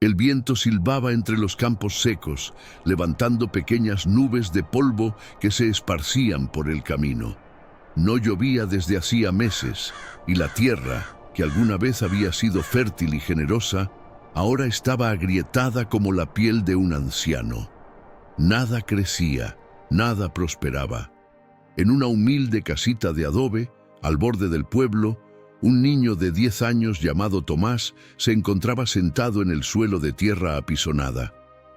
El viento silbaba entre los campos secos, levantando pequeñas nubes de polvo que se esparcían por el camino. No llovía desde hacía meses, y la tierra, que alguna vez había sido fértil y generosa, ahora estaba agrietada como la piel de un anciano. Nada crecía, nada prosperaba. En una humilde casita de adobe, al borde del pueblo, un niño de 10 años llamado Tomás se encontraba sentado en el suelo de tierra apisonada.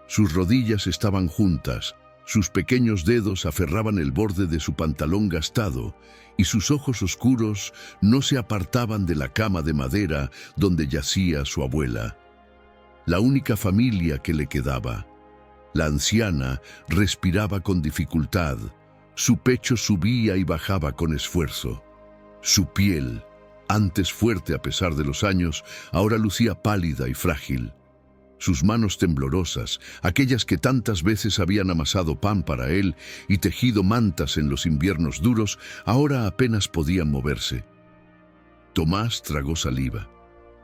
Sus rodillas estaban juntas, sus pequeños dedos aferraban el borde de su pantalón gastado y sus ojos oscuros no se apartaban de la cama de madera donde yacía su abuela. La única familia que le quedaba. La anciana respiraba con dificultad, su pecho subía y bajaba con esfuerzo. Su piel, antes fuerte a pesar de los años, ahora lucía pálida y frágil. Sus manos temblorosas, aquellas que tantas veces habían amasado pan para él y tejido mantas en los inviernos duros, ahora apenas podían moverse. Tomás tragó saliva,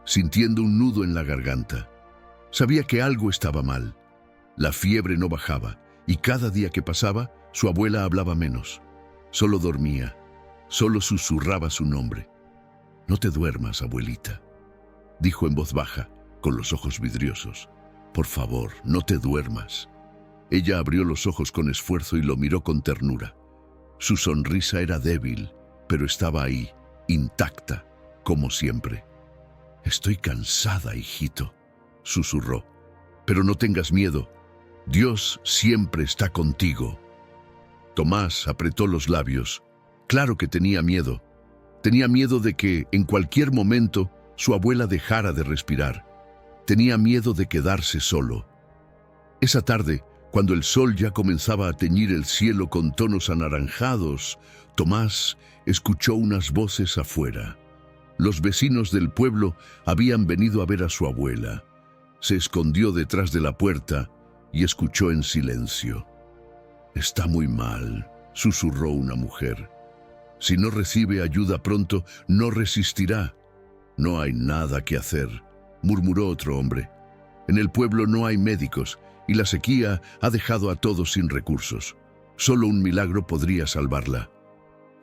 sintiendo un nudo en la garganta. Sabía que algo estaba mal. La fiebre no bajaba, y cada día que pasaba, su abuela hablaba menos. Solo dormía, solo susurraba su nombre. «No te duermas, abuelita», dijo en voz baja, con los ojos vidriosos. «Por favor, no te duermas». Ella abrió los ojos con esfuerzo y lo miró con ternura. Su sonrisa era débil, pero estaba ahí, intacta, como siempre. «Estoy cansada, hijito», susurró. «Pero no tengas miedo. Dios siempre está contigo». Tomás apretó los labios. Claro que tenía miedo. Tenía miedo de que, en cualquier momento, su abuela dejara de respirar. Tenía miedo de quedarse solo. Esa tarde, cuando el sol ya comenzaba a teñir el cielo con tonos anaranjados, Tomás escuchó unas voces afuera. Los vecinos del pueblo habían venido a ver a su abuela. Se escondió detrás de la puerta y escuchó en silencio. «Está muy mal», susurró una mujer. «Si no recibe ayuda pronto, no resistirá». «No hay nada que hacer», murmuró otro hombre. «En el pueblo no hay médicos y la sequía ha dejado a todos sin recursos. Solo un milagro podría salvarla».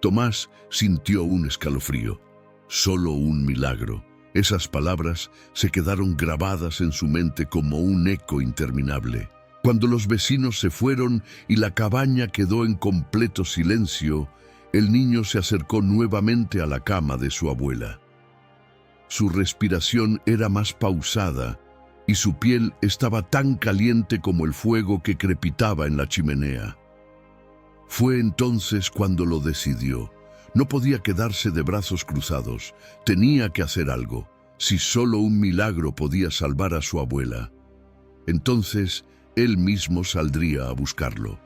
Tomás sintió un escalofrío. Solo un milagro. Esas palabras se quedaron grabadas en su mente como un eco interminable. Cuando los vecinos se fueron y la cabaña quedó en completo silencio, el niño se acercó nuevamente a la cama de su abuela. Su respiración era más pausada y su piel estaba tan caliente como el fuego que crepitaba en la chimenea. Fue entonces cuando lo decidió. No podía quedarse de brazos cruzados. Tenía que hacer algo. Si solo un milagro podía salvar a su abuela, entonces él mismo saldría a buscarlo.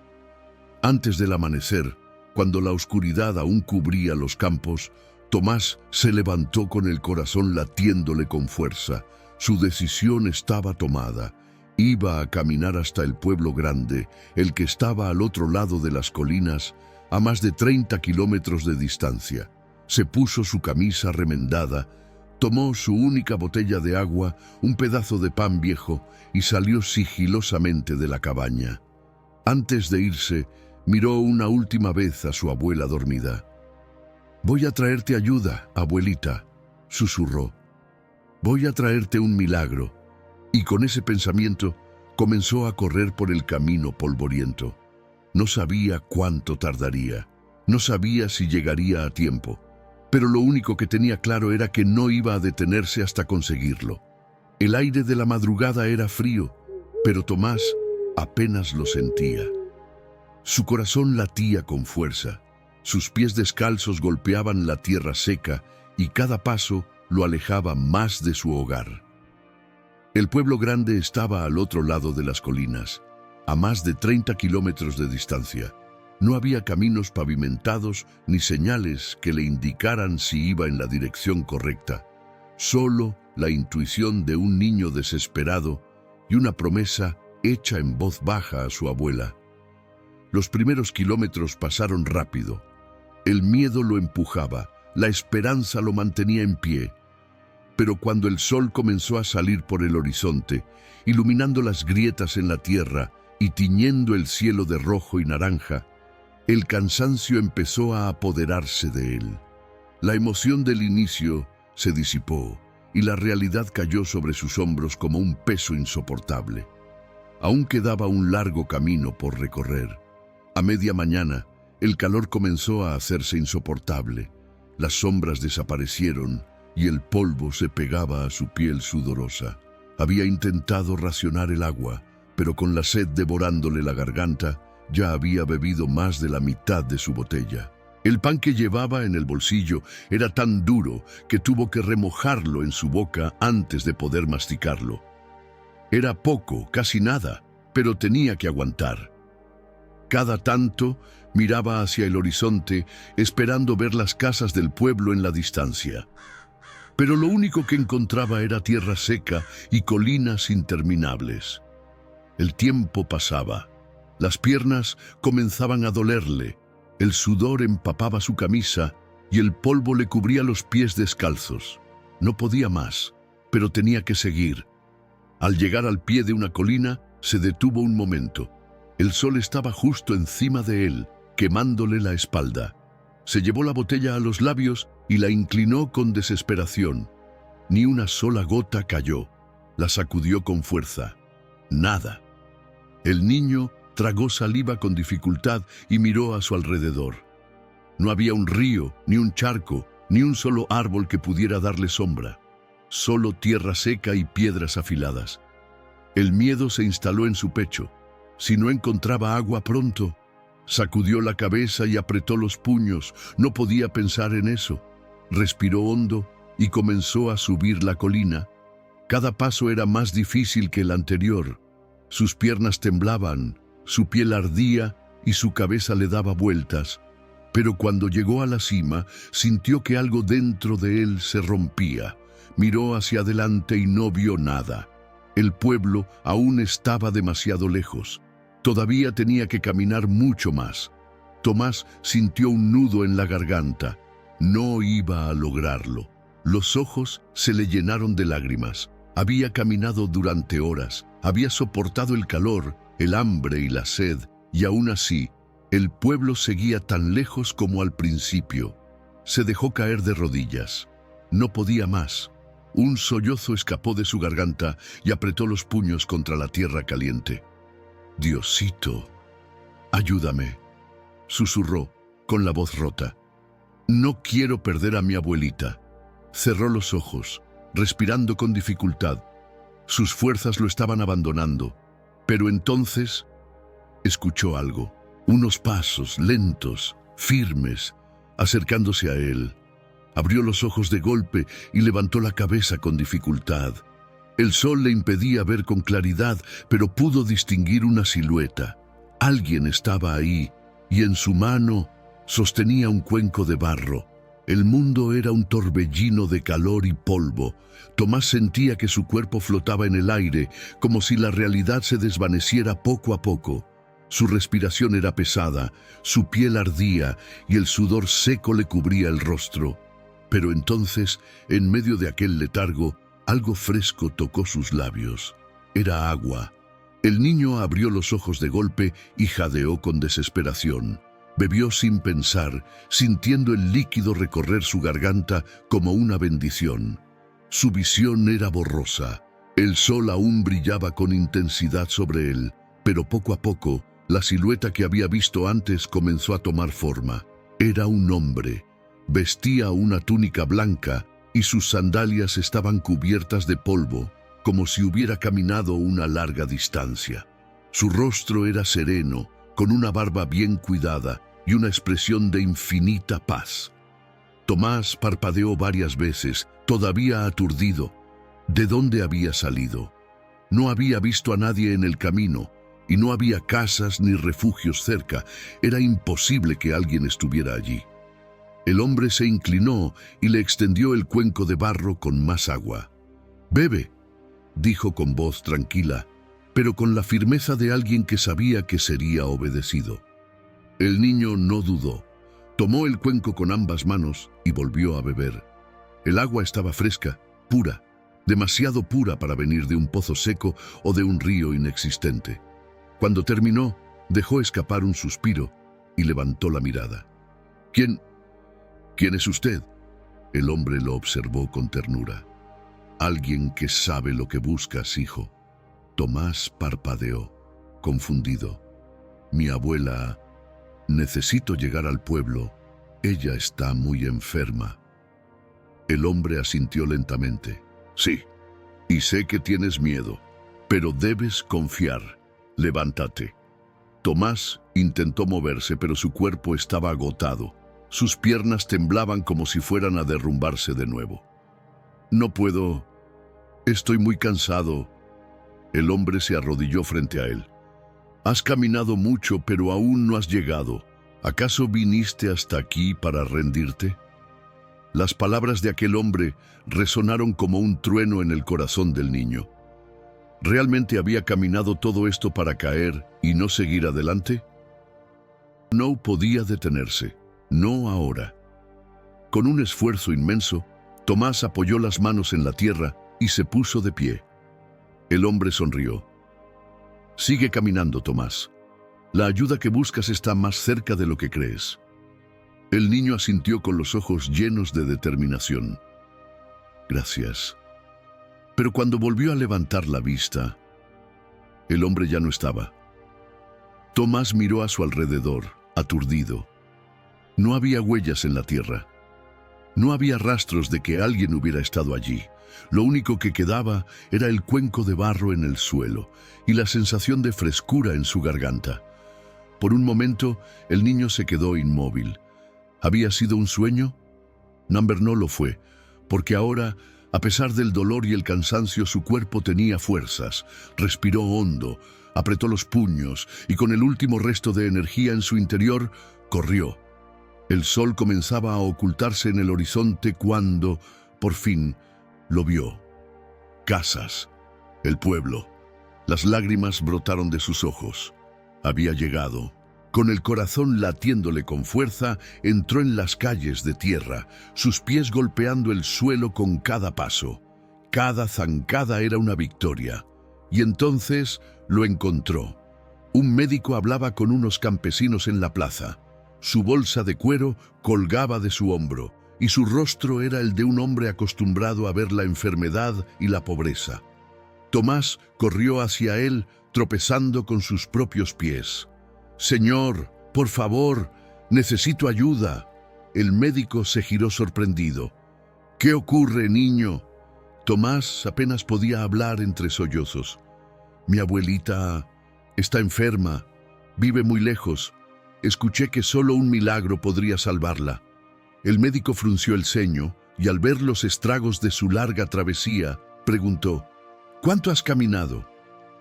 Antes del amanecer, cuando la oscuridad aún cubría los campos, Tomás se levantó con el corazón latiéndole con fuerza. Su decisión estaba tomada. Iba a caminar hasta el pueblo grande, el que estaba al otro lado de las colinas, a más de 30 kilómetros de distancia. Se puso su camisa remendada, tomó su única botella de agua, un pedazo de pan viejo y salió sigilosamente de la cabaña. Antes de irse, miró una última vez a su abuela dormida. «Voy a traerte ayuda, abuelita», susurró. «Voy a traerte un milagro». Y con ese pensamiento comenzó a correr por el camino polvoriento. No sabía cuánto tardaría, no sabía si llegaría a tiempo, pero lo único que tenía claro era que no iba a detenerse hasta conseguirlo. El aire de la madrugada era frío, pero Tomás apenas lo sentía. Su corazón latía con fuerza, sus pies descalzos golpeaban la tierra seca y cada paso lo alejaba más de su hogar. El pueblo grande estaba al otro lado de las colinas, a más de 30 kilómetros de distancia. No había caminos pavimentados ni señales que le indicaran si iba en la dirección correcta. Solo la intuición de un niño desesperado y una promesa hecha en voz baja a su abuela. Los primeros kilómetros pasaron rápido. El miedo lo empujaba, la esperanza lo mantenía en pie. Pero cuando el sol comenzó a salir por el horizonte, iluminando las grietas en la tierra y tiñendo el cielo de rojo y naranja, el cansancio empezó a apoderarse de él. La emoción del inicio se disipó y la realidad cayó sobre sus hombros como un peso insoportable. Aún quedaba un largo camino por recorrer. A media mañana, el calor comenzó a hacerse insoportable. Las sombras desaparecieron y el polvo se pegaba a su piel sudorosa. Había intentado racionar el agua, pero con la sed devorándole la garganta, ya había bebido más de la mitad de su botella. El pan que llevaba en el bolsillo era tan duro que tuvo que remojarlo en su boca antes de poder masticarlo. Era poco, casi nada, pero tenía que aguantar. Cada tanto miraba hacia el horizonte, esperando ver las casas del pueblo en la distancia. Pero lo único que encontraba era tierra seca y colinas interminables. El tiempo pasaba. Las piernas comenzaban a dolerle, el sudor empapaba su camisa y el polvo le cubría los pies descalzos. No podía más, pero tenía que seguir. Al llegar al pie de una colina, se detuvo un momento. El sol estaba justo encima de él, quemándole la espalda. Se llevó la botella a los labios y la inclinó con desesperación. Ni una sola gota cayó. La sacudió con fuerza. Nada. El niño tragó saliva con dificultad y miró a su alrededor. No había un río, ni un charco, ni un solo árbol que pudiera darle sombra. Solo tierra seca y piedras afiladas. El miedo se instaló en su pecho. Si no encontraba agua pronto, sacudió la cabeza y apretó los puños. No podía pensar en eso. Respiró hondo y comenzó a subir la colina. Cada paso era más difícil que el anterior. Sus piernas temblaban, su piel ardía y su cabeza le daba vueltas. Pero cuando llegó a la cima, sintió que algo dentro de él se rompía. Miró hacia adelante y no vio nada. El pueblo aún estaba demasiado lejos. Todavía tenía que caminar mucho más. Tomás sintió un nudo en la garganta. No iba a lograrlo. Los ojos se le llenaron de lágrimas. Había caminado durante horas, había soportado el calor, el hambre y la sed, y aún así, el pueblo seguía tan lejos como al principio. Se dejó caer de rodillas. No podía más. Un sollozo escapó de su garganta y apretó los puños contra la tierra caliente. «Diosito, ayúdame», susurró con la voz rota. «No quiero perder a mi abuelita». Cerró los ojos, respirando con dificultad. Sus fuerzas lo estaban abandonando. Pero entonces escuchó algo. Unos pasos lentos, firmes, acercándose a él. Abrió los ojos de golpe y levantó la cabeza con dificultad. El sol le impedía ver con claridad, pero pudo distinguir una silueta. Alguien estaba ahí, y en su mano sostenía un cuenco de barro. El mundo era un torbellino de calor y polvo. Tomás sentía que su cuerpo flotaba en el aire, como si la realidad se desvaneciera poco a poco. Su respiración era pesada, su piel ardía y el sudor seco le cubría el rostro. Pero entonces, en medio de aquel letargo, algo fresco tocó sus labios. Era agua. El niño abrió los ojos de golpe y jadeó con desesperación. Bebió sin pensar, sintiendo el líquido recorrer su garganta como una bendición. Su visión era borrosa. El sol aún brillaba con intensidad sobre él, pero poco a poco, la silueta que había visto antes comenzó a tomar forma. Era un hombre. Vestía una túnica blanca y sus sandalias estaban cubiertas de polvo, como si hubiera caminado una larga distancia. Su rostro era sereno, con una barba bien cuidada y una expresión de infinita paz. Tomás parpadeó varias veces, todavía aturdido. ¿De dónde había salido? No había visto a nadie en el camino, y no había casas ni refugios cerca. Era imposible que alguien estuviera allí. El hombre se inclinó y le extendió el cuenco de barro con más agua. «Bebe», dijo con voz tranquila, pero con la firmeza de alguien que sabía que sería obedecido. El niño no dudó. Tomó el cuenco con ambas manos y volvió a beber. El agua estaba fresca, pura, demasiado pura para venir de un pozo seco o de un río inexistente. Cuando terminó, dejó escapar un suspiro y levantó la mirada. ¿Quién es usted? El hombre lo observó con ternura. Alguien que sabe lo que buscas, hijo. Tomás parpadeó, confundido. Mi abuela... Necesito llegar al pueblo. Ella está muy enferma. El hombre asintió lentamente. Sí, y sé que tienes miedo, pero debes confiar. Levántate. Tomás intentó moverse, pero su cuerpo estaba agotado. Sus piernas temblaban como si fueran a derrumbarse de nuevo. No puedo. Estoy muy cansado. El hombre se arrodilló frente a él. Has caminado mucho, pero aún no has llegado. ¿Acaso viniste hasta aquí para rendirte? Las palabras de aquel hombre resonaron como un trueno en el corazón del niño. ¿Realmente había caminado todo esto para caer y no seguir adelante? No podía detenerse, no ahora. Con un esfuerzo inmenso, Tomás apoyó las manos en la tierra y se puso de pie. El hombre sonrió. Sigue caminando, Tomás. La ayuda que buscas está más cerca de lo que crees. El niño asintió con los ojos llenos de determinación. Gracias. Pero cuando volvió a levantar la vista, el hombre ya no estaba. Tomás miró a su alrededor, aturdido. No había huellas en la tierra. No había rastros de que alguien hubiera estado allí. Lo único que quedaba era el cuenco de barro en el suelo y la sensación de frescura en su garganta. Por un momento, el niño se quedó inmóvil. ¿Había sido un sueño? No lo fue, porque ahora, a pesar del dolor y el cansancio, su cuerpo tenía fuerzas. Respiró hondo, apretó los puños y con el último resto de energía en su interior, corrió. El sol comenzaba a ocultarse en el horizonte cuando, por fin, lo vio. Casas, el pueblo. Las lágrimas brotaron de sus ojos. Había llegado. Con el corazón latiéndole con fuerza, entró en las calles de tierra, sus pies golpeando el suelo con cada paso. Cada zancada era una victoria. Y entonces lo encontró. Un médico hablaba con unos campesinos en la plaza. Su bolsa de cuero colgaba de su hombro, y su rostro era el de un hombre acostumbrado a ver la enfermedad y la pobreza. Tomás corrió hacia él, tropezando con sus propios pies. «Señor, por favor, necesito ayuda». El médico se giró sorprendido. «¿Qué ocurre, niño?» Tomás apenas podía hablar entre sollozos. «Mi abuelita está enferma, vive muy lejos. Escuché que solo un milagro podría salvarla». El médico frunció el ceño y al ver los estragos de su larga travesía, preguntó, «¿Cuánto has caminado?»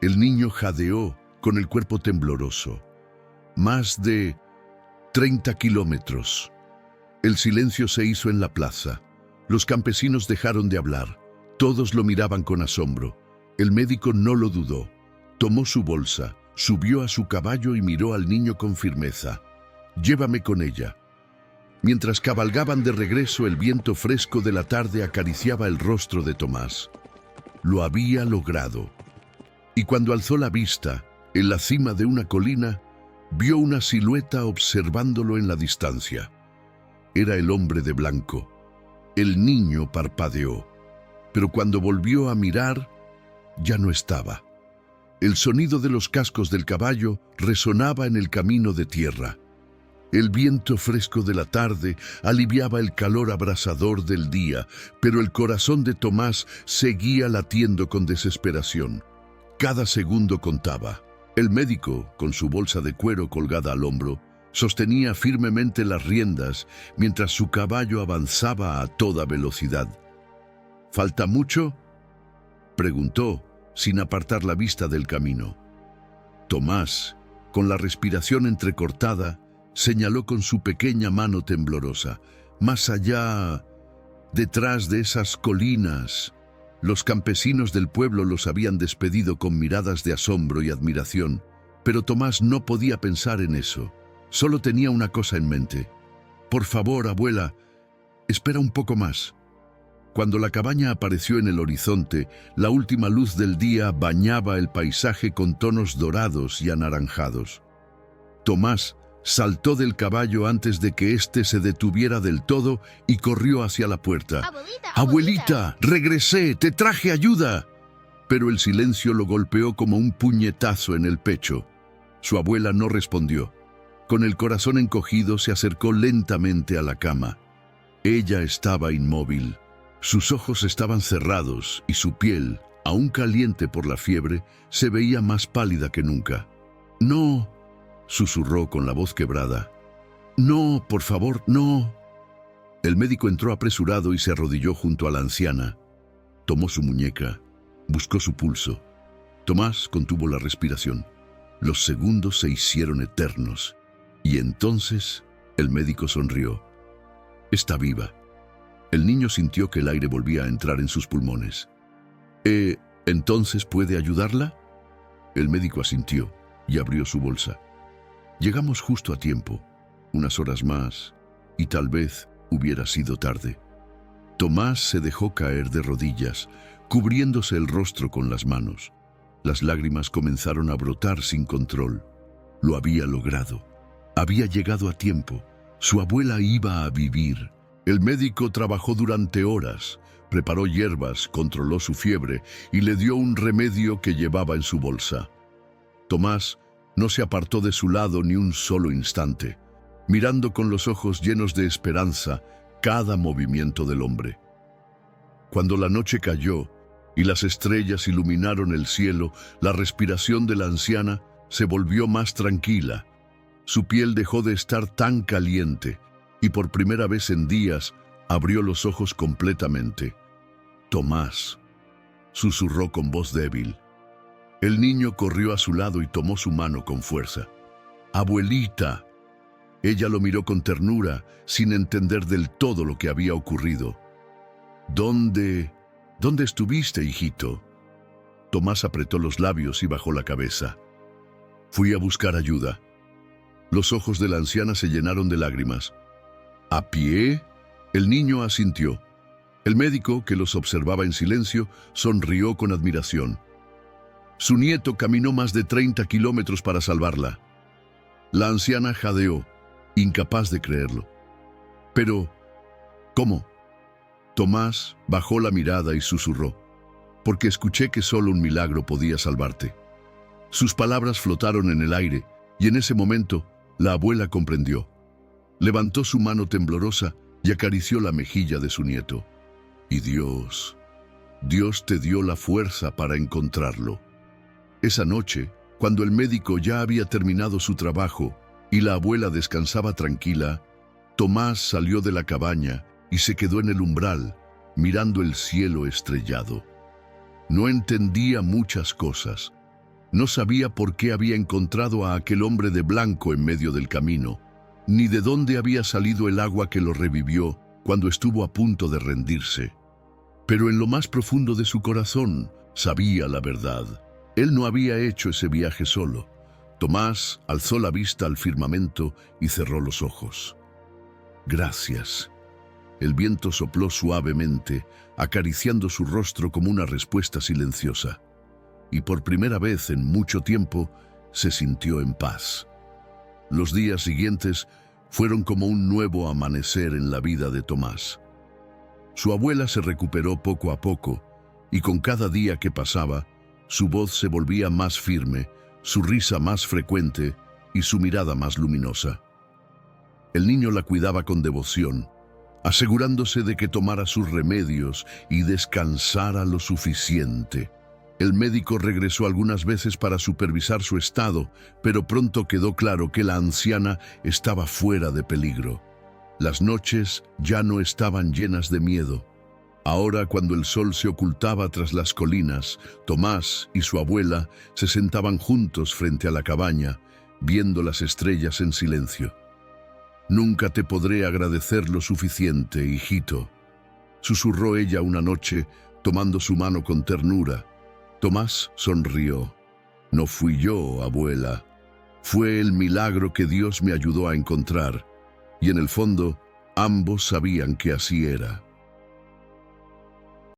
El niño jadeó con el cuerpo tembloroso. «Más de 30 kilómetros». El silencio se hizo en la plaza. Los campesinos dejaron de hablar. Todos lo miraban con asombro. El médico no lo dudó. Tomó su bolsa, subió a su caballo y miró al niño con firmeza. «Llévame con ella». Mientras cabalgaban de regreso, el viento fresco de la tarde acariciaba el rostro de Tomás. Lo había logrado. Y cuando alzó la vista, en la cima de una colina, vio una silueta observándolo en la distancia. Era el hombre de blanco. El niño parpadeó, pero cuando volvió a mirar, ya no estaba. El sonido de los cascos del caballo resonaba en el camino de tierra. El viento fresco de la tarde aliviaba el calor abrasador del día, pero el corazón de Tomás seguía latiendo con desesperación. Cada segundo contaba. El médico, con su bolsa de cuero colgada al hombro, sostenía firmemente las riendas mientras su caballo avanzaba a toda velocidad. «¿Falta mucho?», preguntó, sin apartar la vista del camino. Tomás, con la respiración entrecortada, señaló con su pequeña mano temblorosa. Más allá, detrás de esas colinas, los campesinos del pueblo los habían despedido con miradas de asombro y admiración, pero Tomás no podía pensar en eso. Solo tenía una cosa en mente. «Por favor, abuela, espera un poco más». Cuando la cabaña apareció en el horizonte, la última luz del día bañaba el paisaje con tonos dorados y anaranjados. Tomás saltó del caballo antes de que éste se detuviera del todo y corrió hacia la puerta. «Abuelita, regresé, te traje ayuda». Pero el silencio lo golpeó como un puñetazo en el pecho. Su abuela no respondió. Con el corazón encogido se acercó lentamente a la cama. Ella estaba inmóvil. Sus ojos estaban cerrados y su piel, aún caliente por la fiebre, se veía más pálida que nunca. «No», susurró con la voz quebrada. «No, por favor, no». El médico entró apresurado y se arrodilló junto a la anciana. Tomó su muñeca, buscó su pulso. Tomás contuvo la respiración. Los segundos se hicieron eternos. Y entonces el médico sonrió. «Está viva». El niño sintió que el aire volvía a entrar en sus pulmones. ¿Entonces puede ayudarla?» El médico asintió y abrió su bolsa. «Llegamos justo a tiempo. Unas horas más, y tal vez hubiera sido tarde». Tomás se dejó caer de rodillas, cubriéndose el rostro con las manos. Las lágrimas comenzaron a brotar sin control. Lo había logrado. Había llegado a tiempo. Su abuela iba a vivir. El médico trabajó durante horas, preparó hierbas, controló su fiebre y le dio un remedio que llevaba en su bolsa. Tomás no se apartó de su lado ni un solo instante, mirando con los ojos llenos de esperanza cada movimiento del hombre. Cuando la noche cayó y las estrellas iluminaron el cielo, la respiración de la anciana se volvió más tranquila. Su piel dejó de estar tan caliente y por primera vez en días abrió los ojos completamente. «Tomás», susurró con voz débil. El niño corrió a su lado y tomó su mano con fuerza. «Abuelita». Ella lo miró con ternura, sin entender del todo lo que había ocurrido. ¿Dónde estuviste, hijito?» Tomás apretó los labios y bajó la cabeza. «Fui a buscar ayuda». Los ojos de la anciana se llenaron de lágrimas. «¿A pie?» El niño asintió. El médico, que los observaba en silencio, sonrió con admiración. Su nieto caminó más de 30 kilómetros para salvarla. La anciana jadeó, incapaz de creerlo. «Pero, ¿cómo?» Tomás bajó la mirada y susurró. «Porque escuché que solo un milagro podía salvarte». Sus palabras flotaron en el aire, y en ese momento la abuela comprendió. Levantó su mano temblorosa y acarició la mejilla de su nieto. «Y Dios te dio la fuerza para encontrarlo». Esa noche, cuando el médico ya había terminado su trabajo y la abuela descansaba tranquila, Tomás salió de la cabaña y se quedó en el umbral, mirando el cielo estrellado. No entendía muchas cosas. No sabía por qué había encontrado a aquel hombre de blanco en medio del camino, ni de dónde había salido el agua que lo revivió cuando estuvo a punto de rendirse. Pero en lo más profundo de su corazón sabía la verdad. Él no había hecho ese viaje solo. Tomás alzó la vista al firmamento y cerró los ojos. «Gracias». El viento sopló suavemente, acariciando su rostro como una respuesta silenciosa. Y por primera vez en mucho tiempo se sintió en paz. Los días siguientes fueron como un nuevo amanecer en la vida de Tomás. Su abuela se recuperó poco a poco, y con cada día que pasaba, su voz se volvía más firme, su risa más frecuente y su mirada más luminosa. El niño la cuidaba con devoción, asegurándose de que tomara sus remedios y descansara lo suficiente. El médico regresó algunas veces para supervisar su estado, pero pronto quedó claro que la anciana estaba fuera de peligro. Las noches ya no estaban llenas de miedo. Ahora, cuando el sol se ocultaba tras las colinas, Tomás y su abuela se sentaban juntos frente a la cabaña, viendo las estrellas en silencio. «Nunca te podré agradecer lo suficiente, hijito», susurró ella una noche, tomando su mano con ternura. Tomás sonrió. «No fui yo, abuela. Fue el milagro que Dios me ayudó a encontrar». Y en el fondo, ambos sabían que así era.